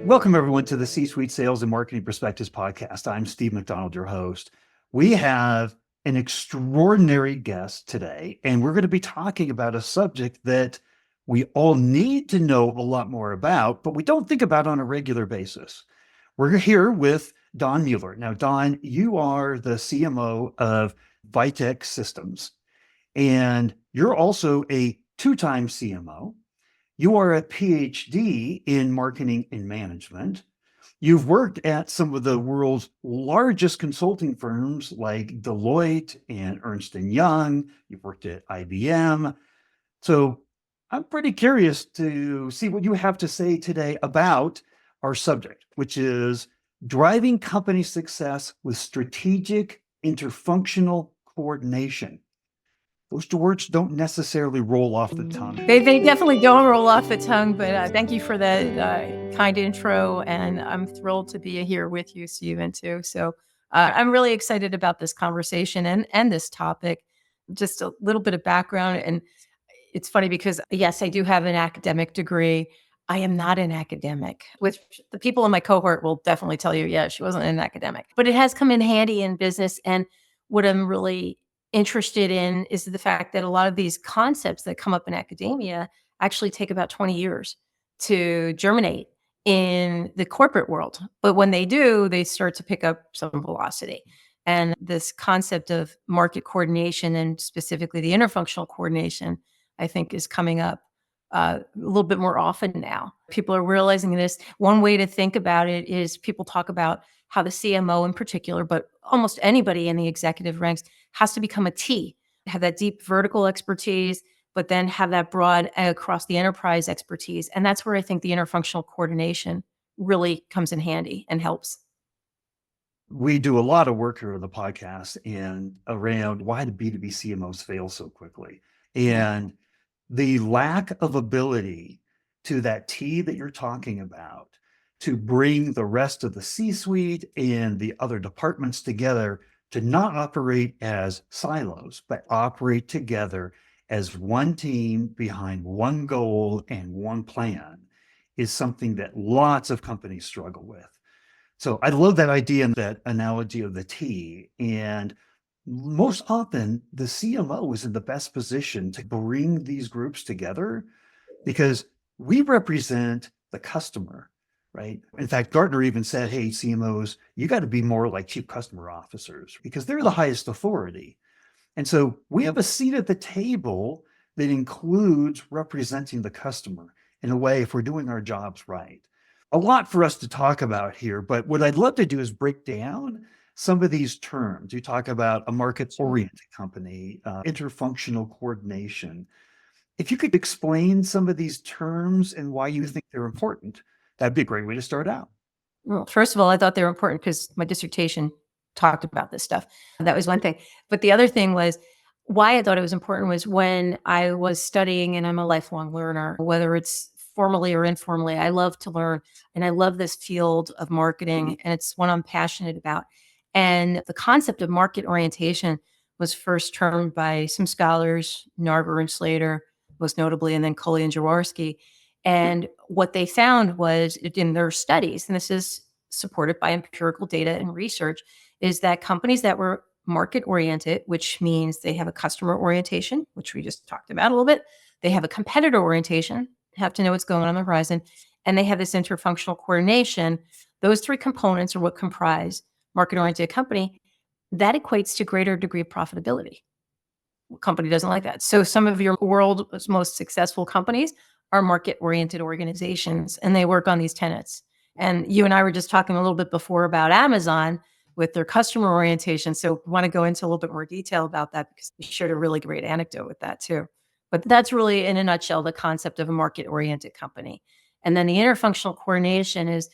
Welcome, everyone, to the C-Suite Sales and Marketing Perspectives podcast. I'm Steve McDonald, your host. We have an extraordinary guest today, and we're going to be talking about a subject that we all need to know a lot more about, but we don't think about on a regular basis. We're here with Don Mueller. Now, Don, you are the CMO of Vitech Systems, and you're also a two-time CMO. You are a PhD in marketing and management. You've worked at some of the world's largest consulting firms like Deloitte and Ernst & Young. You've worked at IBM. So I'm pretty curious to see what you have to say today about our subject, which is driving company success with strategic interfunctional coordination. Those words don't necessarily roll off the tongue. They definitely don't roll off the tongue, but thank you for that kind intro. And I'm thrilled to be here with you, Stephen, too. So I'm really excited about this conversation and this topic. Just a little bit of background. And it's funny because, yes, I do have an academic degree. I am not an academic, which the people in my cohort will definitely tell you, yeah, she wasn't an academic. But it has come in handy in business. And what I'm really interested in is the fact that a lot of these concepts that come up in academia actually take about 20 years to germinate in the corporate world. But when they do, they start to pick up some velocity. And this concept of market coordination and specifically the interfunctional coordination, I think is coming up a little bit more often now. People are realizing this. One way to think about it is people talk about how the CMO in particular, but almost anybody in the executive ranks has to become a T, have that deep vertical expertise, but then have that broad across the enterprise expertise. And that's where I think the interfunctional coordination really comes in handy and helps. We do a lot of work here on the podcast and around why do B2B CMOs fail so quickly. And the lack of ability to that T that you're talking about to bring the rest of the C-suite and the other departments together to not operate as silos, but operate together as one team behind one goal and one plan is something that lots of companies struggle with. So I love that idea and that analogy of the T. And most often, the CMO is in the best position to bring these groups together because we represent the customer, right? In fact, Gartner even said, hey, CMOs, you got to be more like chief customer officers because they're the highest authority. And so we have a seat at the table that includes representing the customer in a way if we're doing our jobs right. A lot for us to talk about here, but what I'd love to do is break down some of these terms. You talk about a market-oriented company, interfunctional coordination. If you could explain some of these terms and why you think they're important, that'd be a great way to start out. Well, first of all, I thought they were important because my dissertation talked about this stuff. That was one thing. But the other thing was why I thought it was important was when I was studying, and I'm a lifelong learner, whether it's formally or informally, I love to learn. And I love this field of marketing, and it's one I'm passionate about. And the concept of market orientation was first termed by some scholars, Narver and Slater, most notably, and then Coley and Jaworski. And what they found was in their studies, and this is supported by empirical data and research, is that companies that were market oriented, which means they have a customer orientation, which we just talked about a little bit, they have a competitor orientation, have to know what's going on the horizon, and they have this interfunctional coordination. Those three components are what comprise market-oriented company. That equates to greater degree of profitability. What company doesn't like that? So some of your world's most successful companies are market-oriented organizations, and they work on these tenets. And you and I were just talking a little bit before about Amazon with their customer orientation. So I want to go into a little bit more detail about that because you shared a really great anecdote with that too. But that's really, in a nutshell, the concept of a market-oriented company. And then the interfunctional coordination is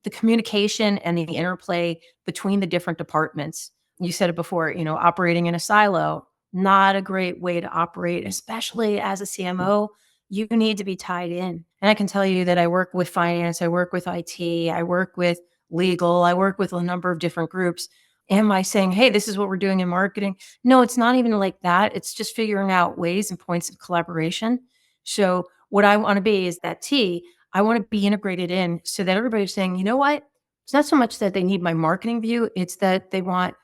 the communication and the interplay between the different departments. You said it before, operating in a silo, not a great way to operate, especially as a CMO. You need to be tied in. And I can tell you that I work with finance, I work with IT, I work with legal, I work with a number of different groups. Am I saying, hey, this is what we're doing in marketing? No, it's not even like that. It's just figuring out ways and points of collaboration. So what I want to be is that T. I want to be integrated in so that everybody's saying, you know what? It's not so much that they need my marketing view, it's that they want,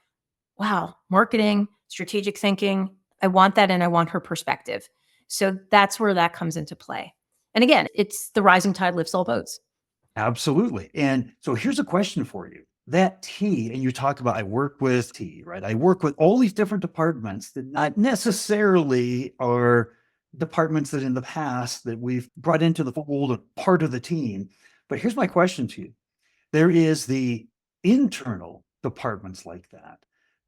wow, marketing, strategic thinking. I want that and I want her perspective. So that's where that comes into play. And again, it's the rising tide lifts all boats. Absolutely. And so here's a question for you. That T, and you talk about, I work with T, right? I work with all these different departments that not necessarily are departments that in the past that we've brought into the fold of part of the team. But here's my question to you. There is the internal departments like that,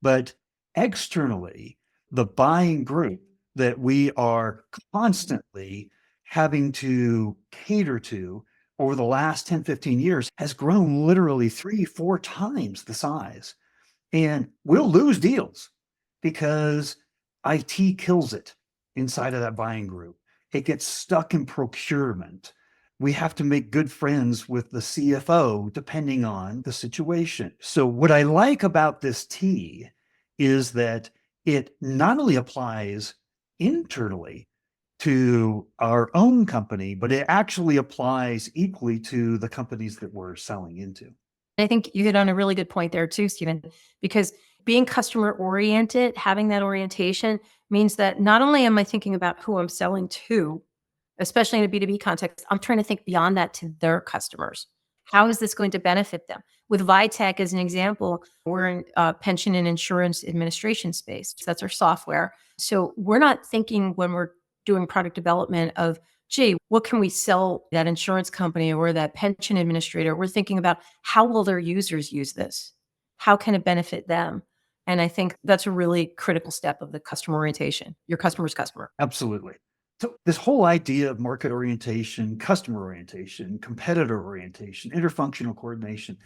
but externally, the buying group that we are constantly having to cater to over the last 10, 15 years has grown literally 3, 4 times the size. And we'll lose deals because IT kills it inside of that buying group. It gets stuck in procurement. We have to make good friends with the CFO depending on the situation. So, what I like about this T is that it not only applies internally to our own company, but it actually applies equally to the companies that we're selling into. I think you hit on a really good point there too, Stephen, because being customer oriented, having that orientation means that not only am I thinking about who I'm selling to, especially in a B2B context, I'm trying to think beyond that to their customers. How is this going to benefit them? With Vitech as an example, we're in pension and insurance administration space. So that's our software. So we're not thinking when we're doing product development of, gee, what can we sell that insurance company or that pension administrator? We're thinking about how will their users use this? How can it benefit them? And I think that's a really critical step of the customer orientation, your customer's customer. Absolutely. So, this whole idea of market orientation, customer orientation, competitor orientation, interfunctional coordination,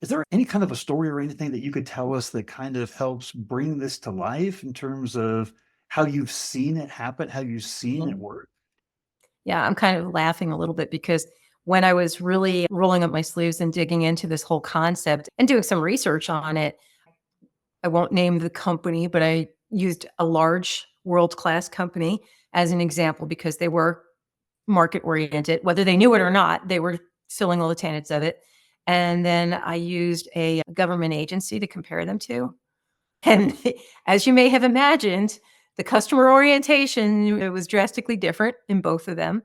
is there any kind of a story or anything that you could tell us that kind of helps bring this to life in terms of how you've seen it happen, how you've seen it work? Yeah, I'm kind of laughing a little bit because when I was really rolling up my sleeves and digging into this whole concept and doing some research on it, I won't name the company, but I used a large world-class company as an example because they were market oriented. Whether they knew it or not, they were filling all the tenets of it. And then I used a government agency to compare them to. And as you may have imagined, the customer orientation it was drastically different in both of them.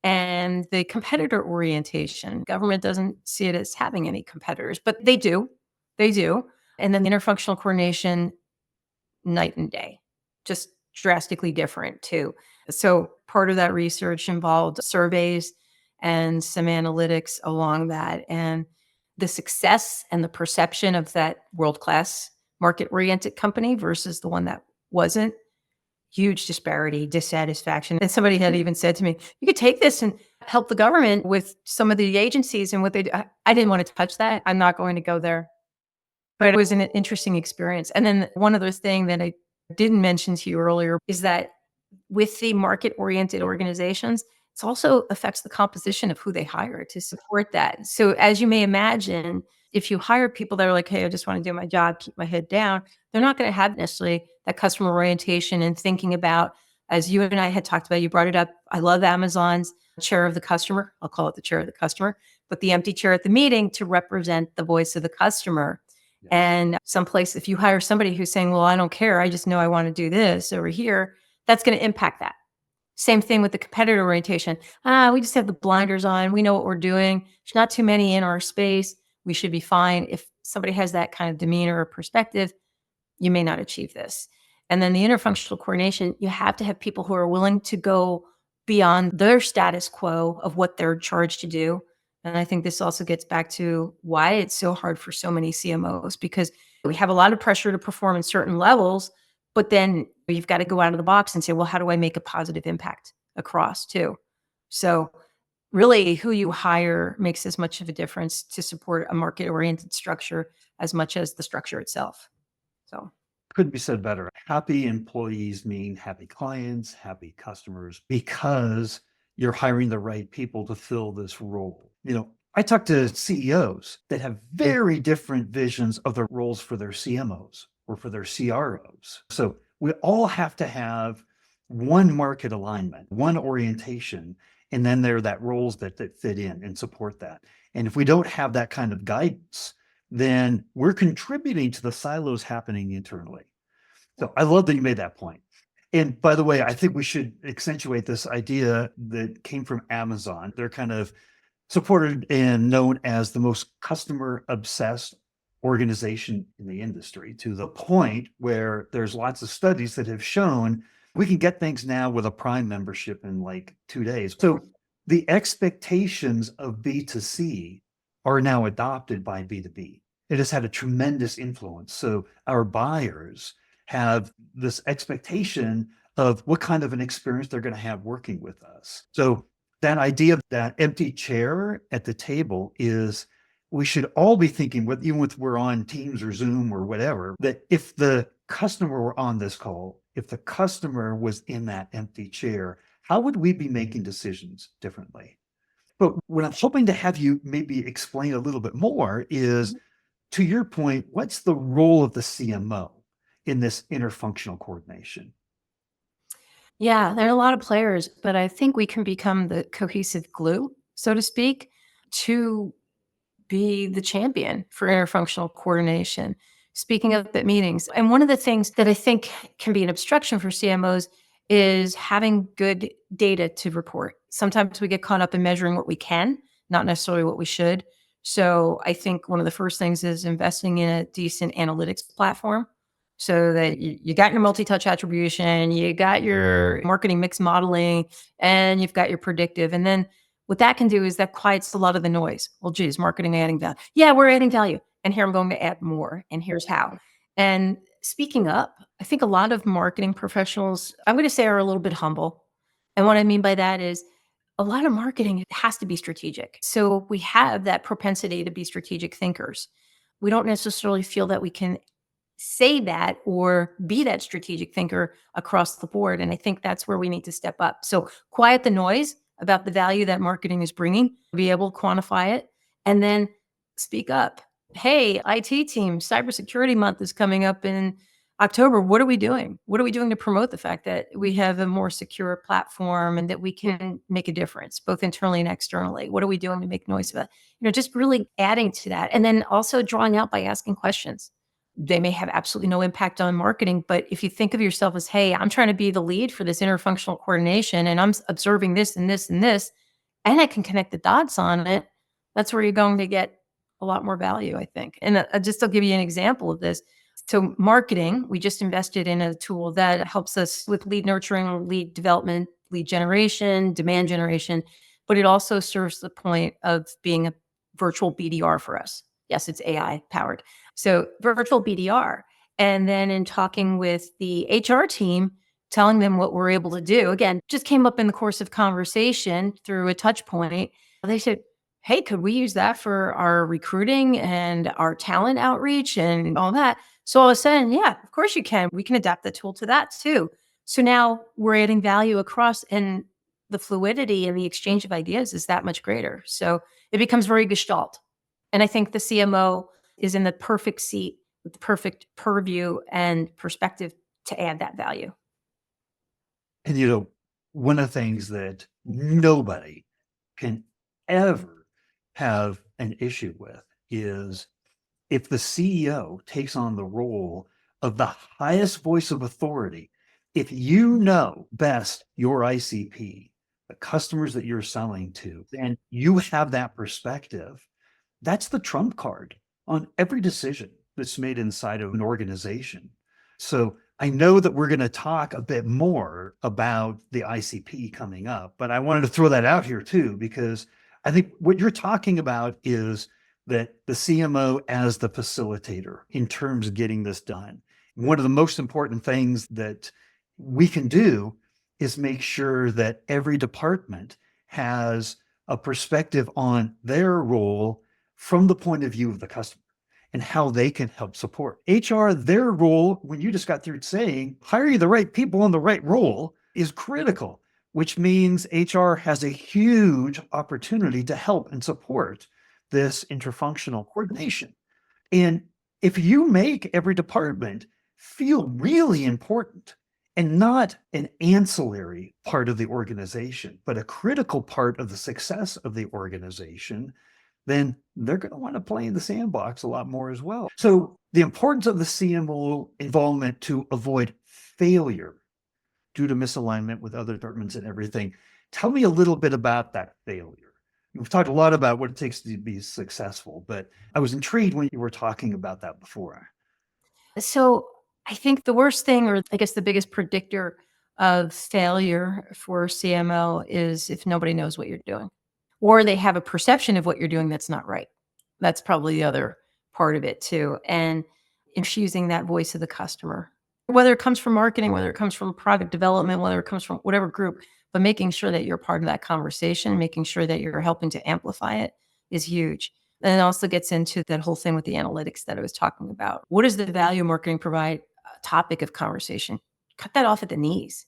And the competitor orientation, government doesn't see it as having any competitors, but they do. They do. And then the interfunctional coordination, night and day, just drastically different too. So part of that research involved surveys and some analytics along that. And the success and the perception of that world class market oriented company versus the one that wasn't, huge disparity, dissatisfaction. And somebody had even said to me, you could take this and help the government with some of the agencies and what they do. I didn't want to touch that. I'm not going to go there. But it was an interesting experience. And then one other thing that I didn't mention to you earlier is that with the market-oriented organizations, it also affects the composition of who they hire to support that. So as you may imagine, if you hire people that are like, "Hey, I just want to do my job, keep my head down," they're not going to have necessarily that customer orientation and thinking about, as you and I had talked about, you brought it up. I love Amazon's chair of the customer. I'll call it the chair of the customer, but the empty chair at the meeting to represent the voice of the customer. And someplace, if you hire somebody who's saying, well, I don't care, I just know I want to do this over here, that's going to impact that. Same thing with the competitor orientation. We just have the blinders on. We know what we're doing. There's not too many in our space. We should be fine. If somebody has that kind of demeanor or perspective, you may not achieve this. And then the interfunctional coordination, you have to have people who are willing to go beyond their status quo of what they're charged to do. And I think this also gets back to why it's so hard for so many CMOs because we have a lot of pressure to perform in certain levels, but then you've got to go out of the box and say, well, how do I make a positive impact across too? So really who you hire makes as much of a difference to support a market oriented structure as much as the structure itself. So Couldn't be said better. Happy employees mean happy clients, happy customers, because you're hiring the right people to fill this role. I talk to CEOs that have very different visions of the roles for their CMOs or for their CROs. So we all have to have one market alignment, one orientation. And then there are that roles that fit in and support that. And if we don't have that kind of guidance, then we're contributing to the silos happening internally. So I love that you made that point. And by the way, I think we should accentuate this idea that came from Amazon. They're kind of supported and known as the most customer obsessed organization in the industry, to the point where there's lots of studies that have shown we can get things now with a Prime membership in like 2 days. So the expectations of B2C are now adopted by B2B. It has had a tremendous influence. So our buyers have this expectation of what kind of an experience they're going to have working with us. So that idea of that empty chair at the table is, we should all be thinking, with even if we're on Teams or Zoom or whatever, that if the customer were on this call, if the customer was in that empty chair, how would we be making decisions differently? But what I'm hoping to have you maybe explain a little bit more is, to your point, what's the role of the CMO in this interfunctional coordination? Yeah, there are a lot of players, but I think we can become the cohesive glue, so to speak, to be the champion for interfunctional coordination. Speaking of at meetings, and one of the things that I think can be an obstruction for CMOs is having good data to report. Sometimes we get caught up in measuring what we can, not necessarily what we should. So I think one of the first things is investing in a decent analytics platform so that you got your multi-touch attribution, you got your marketing mix modeling, and you've got your predictive. And then what that can do is that quiets a lot of the noise. Well, geez, marketing adding value. Yeah, we're adding value. And here I'm going to add more. And here's how. And speaking up, I think a lot of marketing professionals, I'm going to say, are a little bit humble. And what I mean by that is a lot of marketing has to be strategic. So we have that propensity to be strategic thinkers. We don't necessarily feel that we can say that or be that strategic thinker across the board. And I think that's where we need to step up. So quiet the noise about the value that marketing is bringing, be able to quantify it, and then speak up. Hey, IT team, cybersecurity month is coming up in October. What are we doing? What are we doing to promote the fact that we have a more secure platform and that we can make a difference, both internally and externally? What are we doing to make noise about it? Just really adding to that. And then also drawing out by asking questions. They may have absolutely no impact on marketing, but if you think of yourself as, hey, I'm trying to be the lead for this interfunctional coordination and I'm observing this and this and this, and I can connect the dots on it, that's where you're going to get a lot more value, I think. And I'll give you an example of this. So marketing, we just invested in a tool that helps us with lead nurturing, lead development, lead generation, demand generation, but it also serves the point of being a virtual BDR for us. Yes, it's AI powered. So virtual BDR. And then in talking with the HR team, telling them what we're able to do, again, just came up in the course of conversation through a touch point. They said, hey, could we use that for our recruiting and our talent outreach and all that? So all of a sudden, yeah, of course you can. We can adapt the tool to that too. So now we're adding value across, and the fluidity and the exchange of ideas is that much greater. So it becomes very gestalt. And I think the CMO is in the perfect seat with the perfect purview and perspective to add that value. And one of the things that nobody can ever have an issue with is if the CEO takes on the role of the highest voice of authority. If you know best your ICP, the customers that you're selling to, and you have that perspective, that's the trump card on every decision that's made inside of an organization. So I know that we're going to talk a bit more about the ICP coming up, but I wanted to throw that out here too, because I think what you're talking about is that the CMO as the facilitator in terms of getting this done. One of the most important things that we can do is make sure that every department has a perspective on their role from the point of view of the customer and how they can help support. HR, their role, when you just got through saying, hiring the right people in the right role is critical, which means HR has a huge opportunity to help and support this interfunctional coordination. And if you make every department feel really important and not an ancillary part of the organization, but a critical part of the success of the organization, then they're going to want to play in the sandbox a lot more as well. So the importance of the CMO involvement to avoid failure due to misalignment with other departments and everything. Tell me a little bit about that failure. We've talked a lot about what it takes to be successful, but I was intrigued when you were talking about that before. So I think the worst thing, or I guess the biggest predictor of failure for CMO is if nobody knows what you're doing, or they have a perception of what you're doing that's not right. That's probably the other part of it too. And infusing that voice of the customer, whether it comes from marketing, whether it comes from product development, whether it comes from whatever group, but making sure that you're part of that conversation, making sure that you're helping to amplify it is huge. And it also gets into that whole thing with the analytics that I was talking about. What does the value marketing provide topic of conversation? Cut that off at the knees.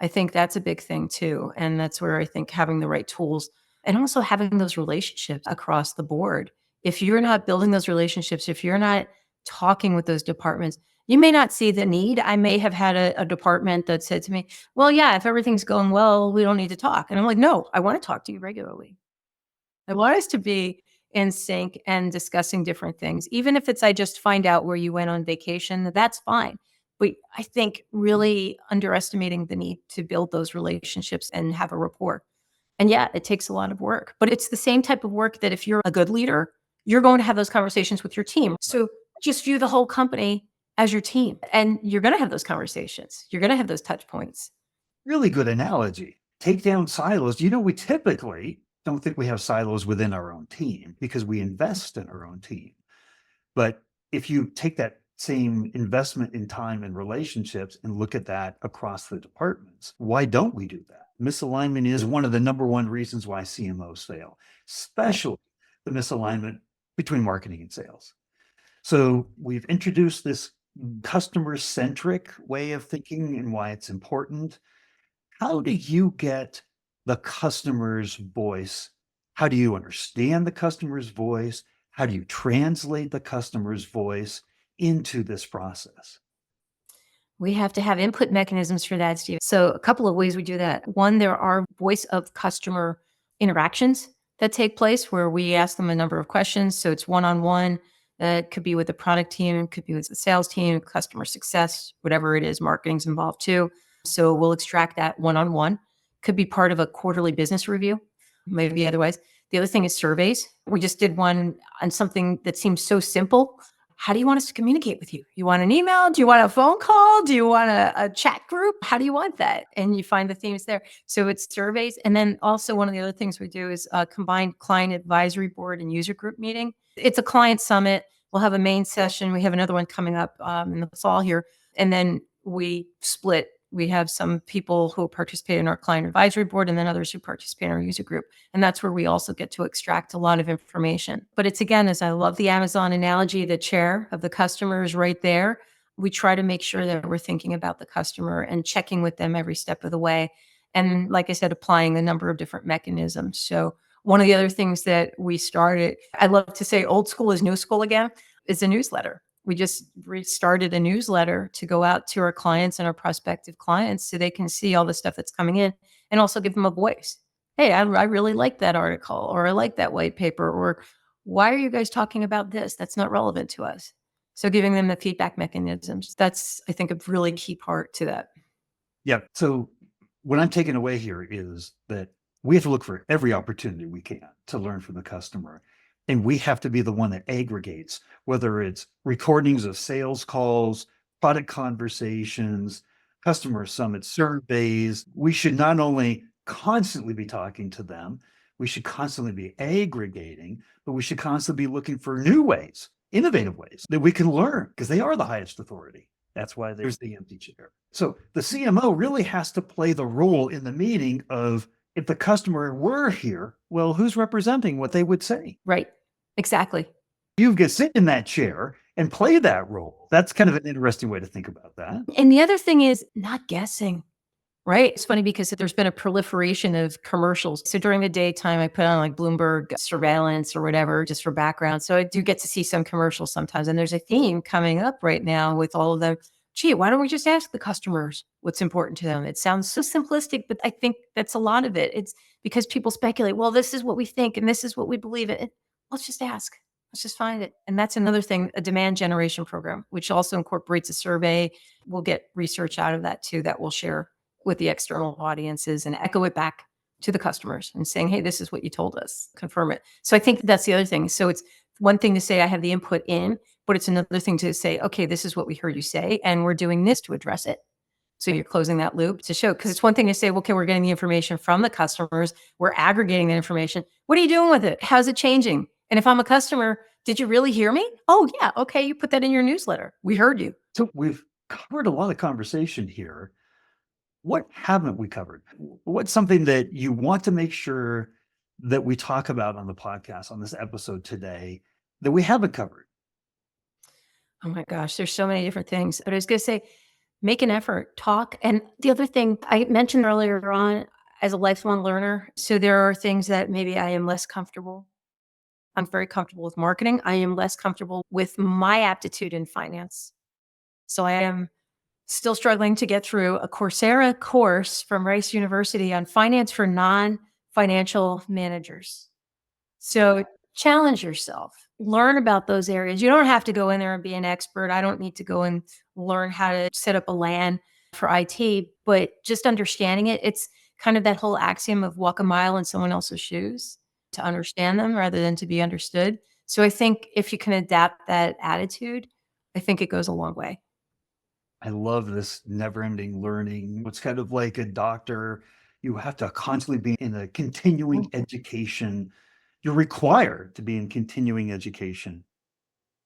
I think that's a big thing too. And that's where I think having the right tools and also having those relationships across the board. If you're not building those relationships, if you're not talking with those departments, you may not see the need. I may have had a department that said to me, well, yeah, if everything's going well, we don't need to talk. And I'm like, no, I want to talk to you regularly. I want us to be in sync and discussing different things. Even if it's I just find out where you went on vacation, that's fine. But I think really underestimating the need to build those relationships and have a rapport. And yeah, it takes a lot of work, but it's the same type of work that if you're a good leader, you're going to have those conversations with your team. So just view the whole company as your team and you're going to have those conversations. You're going to have those touch points. Really good analogy. Take down silos. You know, we typically don't think we have silos within our own team because we invest in our own team. But if you take that same investment in time and relationships and look at that across the departments, why don't we do that? Misalignment is one of the number one reasons why CMOs fail, especially the misalignment between marketing and sales. So we've introduced this customer-centric way of thinking and why it's important. How do you get the customer's voice? How do you understand the customer's voice? How do you translate the customer's voice into this process? We have to have input mechanisms for that, Steve. So a couple of ways we do that. One, there are voice of customer interactions that take place where we ask them a number of questions. So it's one-on-one. That could be with the product team, could be with the sales team, customer success, whatever it is, marketing's involved too. So we'll extract that one-on-one. Could be part of a quarterly business review, maybe otherwise. The other thing is surveys. We just did one on something that seems so simple. How do you want us to communicate with you? You want an email? Do you want a phone call? Do you want a chat group? How do you want that? And you find the themes there. So it's surveys. And then also one of the other things we do is a combined client advisory board and user group meeting. It's a client summit. We'll have a main session. We have another one coming up in the fall here. And then we split. We have some people who participate in our client advisory board and then others who participate in our user group. And that's where we also get to extract a lot of information. But it's again, as I love the Amazon analogy, the chair of the customer is right there. We try to make sure that we're thinking about the customer and checking with them every step of the way. And like I said, applying a number of different mechanisms. So one of the other things that we started, I love to say old school is new school again, is a newsletter. We just restarted a newsletter to go out to our clients and our prospective clients so they can see all the stuff that's coming in and also give them a voice. Hey, I really like that article, or I like that white paper, or why are you guys talking about this? That's not relevant to us. So giving them the feedback mechanisms, that's, I think, a really key part to that. Yeah. So what I'm taking away here is that we have to look for every opportunity we can to learn from the customer. And we have to be the one that aggregates, whether it's recordings of sales calls, product conversations, customer summit surveys. We should not only constantly be talking to them, we should constantly be aggregating, but we should constantly be looking for new ways, innovative ways that we can learn because they are the highest authority. That's why there's the empty chair. So the CMO really has to play the role in the meeting of, if the customer were here, well, who's representing what they would say? Right. Exactly. You can sit in that chair and play that role. That's kind of an interesting way to think about that. And the other thing is not guessing, right? It's funny because there's been a proliferation of commercials. So during the daytime, I put on like Bloomberg surveillance or whatever, just for background. So I do get to see some commercials sometimes. And there's a theme coming up right now with all of the gee, why don't we just ask the customers what's important to them? It sounds so simplistic, but I think that's a lot of it. It's because people speculate, well, this is what we think and this is what we believe in. Let's just ask. Let's just find it. And that's another thing, a demand generation program, which also incorporates a survey. We'll get research out of that too, that we'll share with the external audiences and echo it back to the customers and saying, hey, this is what you told us, confirm it. So I think that's the other thing. So it's one thing to say, I have the input in, but it's another thing to say, okay, this is what we heard you say, and we're doing this to address it. So you're closing that loop to show, because it's one thing to say, okay, we're getting the information from the customers, we're aggregating that information. What are you doing with it? How's it changing? And if I'm a customer, did you really hear me? Oh, yeah. Okay. You put that in your newsletter. We heard you. So we've covered a lot of conversation here. What haven't we covered? What's something that you want to make sure that we talk about on the podcast, on this episode today, that we haven't covered? Oh my gosh, there's so many different things. But I was going to say, make an effort, talk. And the other thing I mentioned earlier on, as a lifelong learner, so there are things that maybe I am less comfortable. I'm very comfortable with marketing. I am less comfortable with my aptitude in finance. So I am still struggling to get through a Coursera course from Rice University on finance for non-financial managers. So challenge yourself, learn about those areas. You don't have to go in there and be an expert. I don't need to go and learn how to set up a LAN for IT, but just understanding it, it's kind of that whole axiom of walk a mile in someone else's shoes to understand them rather than to be understood. So I think if you can adapt that attitude, I think it goes a long way. I love this never-ending learning. It's kind of like a doctor. You have to constantly be in a continuing education. You're required to be in continuing education.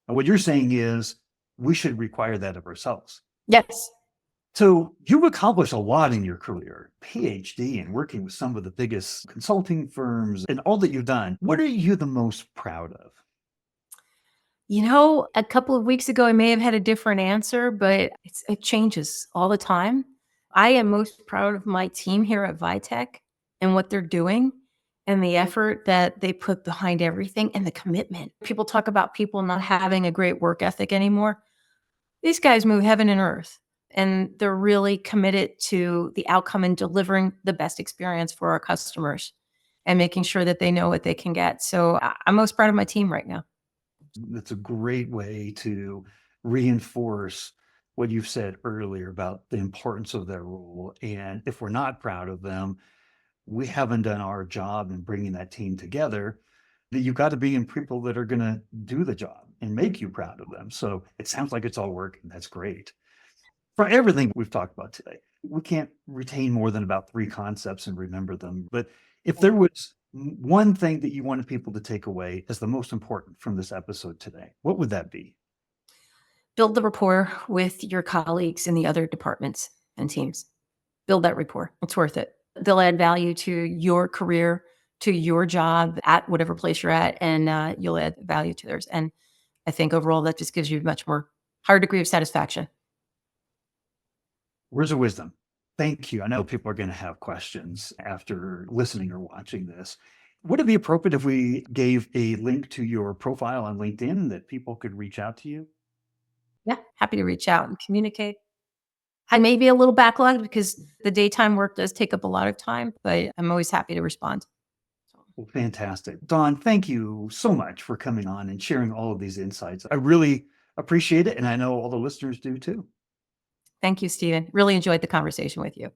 And what you're saying is we should require that of ourselves. Yes. So you've accomplished a lot in your career, PhD and working with some of the biggest consulting firms and all that you've done. What are you the most proud of? You know, a couple of weeks ago, I may have had a different answer, but it changes all the time. I am most proud of my team here at Vitech and what they're doing and the effort that they put behind everything and the commitment. People talk about people not having a great work ethic anymore. These guys move heaven and earth, and they're really committed to the outcome and delivering the best experience for our customers and making sure that they know what they can get. So I'm most proud of my team right now. That's a great way to reinforce what you've said earlier about the importance of their role. And if we're not proud of them, we haven't done our job in bringing that team together. That you've got to be in people that are going to do the job and make you proud of them. So it sounds like it's all working. That's great. For everything we've talked about today, we can't retain more than about 3 concepts and remember them. But if there was one thing that you wanted people to take away as the most important from this episode today, what would that be? Build the rapport with your colleagues in the other departments and teams. Build that rapport. It's worth it. They'll add value to your career, to your job at whatever place you're at, and you'll add value to theirs. And I think overall that just gives you a much more higher degree of satisfaction. Words of wisdom. Thank you. I know people are going to have questions after listening or watching this. Would it be appropriate if we gave a link to your profile on LinkedIn that people could reach out to you? Yeah, happy to reach out and communicate. I may be a little backlogged because the daytime work does take up a lot of time, but I'm always happy to respond. So, Well, fantastic. Don, thank you so much for coming on and sharing all of these insights. I really appreciate it. And I know all the listeners do too. thank you, Stephen. Really enjoyed the conversation with you.